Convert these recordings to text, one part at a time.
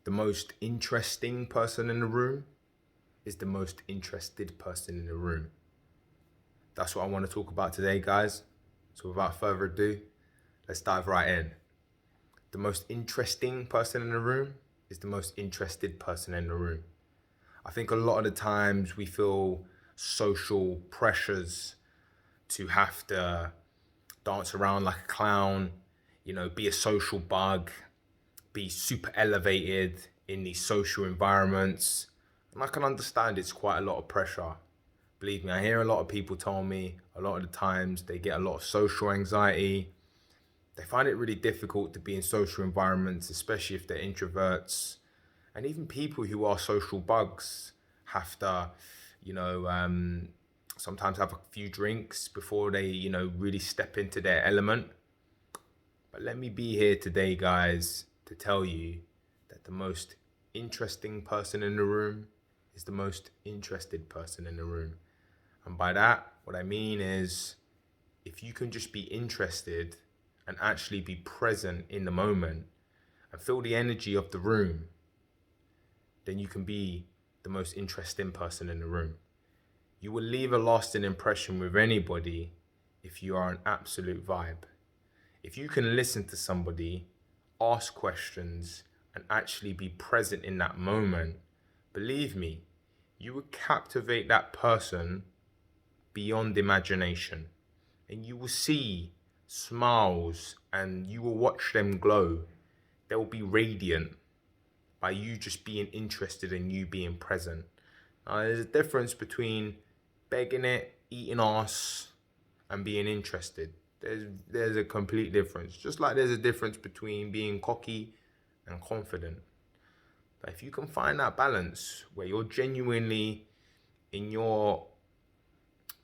The most interesting person in the room is the most interested person in the room. That's what I want to talk about today, guys. So without further ado, let's dive right in. The most interesting person in the room is the most interested person in the room. I think a lot of the times we feel social pressures to have to dance around like a clown, be a social bug, be super elevated in these social environments. And I can understand it's quite a lot of pressure. Believe me, I hear a lot of people tell me a lot of the times they get a lot of social anxiety. They find it really difficult to be in social environments, especially if they're introverts. And even people who are social bugs have to, sometimes have a few drinks before they, really step into their element. But let me be here today, guys, to tell you that the most interesting person in the room is the most interested person in the room. And by that, what I mean is, if you can just be interested and actually be present in the moment and feel the energy of the room, then you can be the most interesting person in the room. You will leave a lasting impression with anybody if you are an absolute vibe. If you can listen to somebody, ask questions, and actually be present in that moment, believe me, you will captivate that person beyond imagination. And you will see smiles and you will watch them glow. They will be radiant by you just being interested and you being present. Now, there's a difference between begging it, eating ass, and being interested. There's a complete difference. Just like there's a difference between being cocky and confident. But if you can find that balance where you're genuinely in your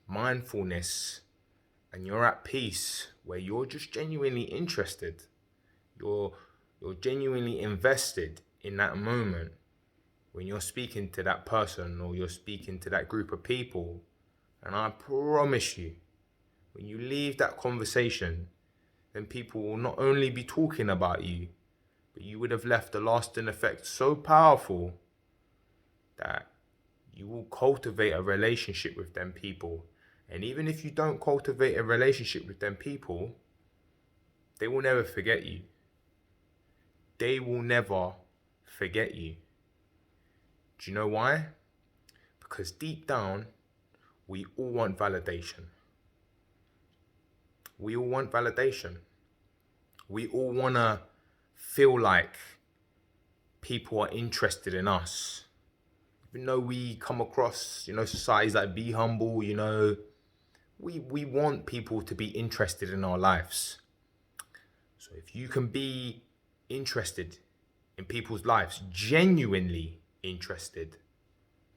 mindfulness and you're at peace, where you're just genuinely interested, you're genuinely invested in that moment when you're speaking to that person or you're speaking to that group of people, and I promise you, when you leave that conversation, then people will not only be talking about you, but you would have left a lasting effect so powerful that you will cultivate a relationship with them people. And even if you don't cultivate a relationship with them people, they will never forget you. They will never forget you. Do you know why? Because deep down, we all want validation. We all want validation. We all want to feel like people are interested in us. Even though we come across, societies like be humble, we want people to be interested in our lives. So if you can be interested in people's lives, genuinely interested,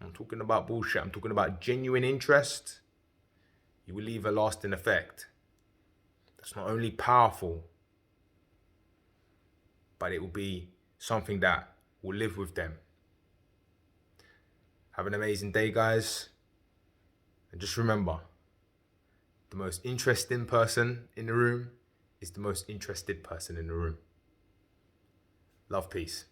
I'm talking about bullshit, I'm talking about genuine interest, you will leave a lasting effect. That's not only powerful, but it will be something that will live with them. Have an amazing day, guys. And just remember, the most interesting person in the room is the most interested person in the room. Love, peace.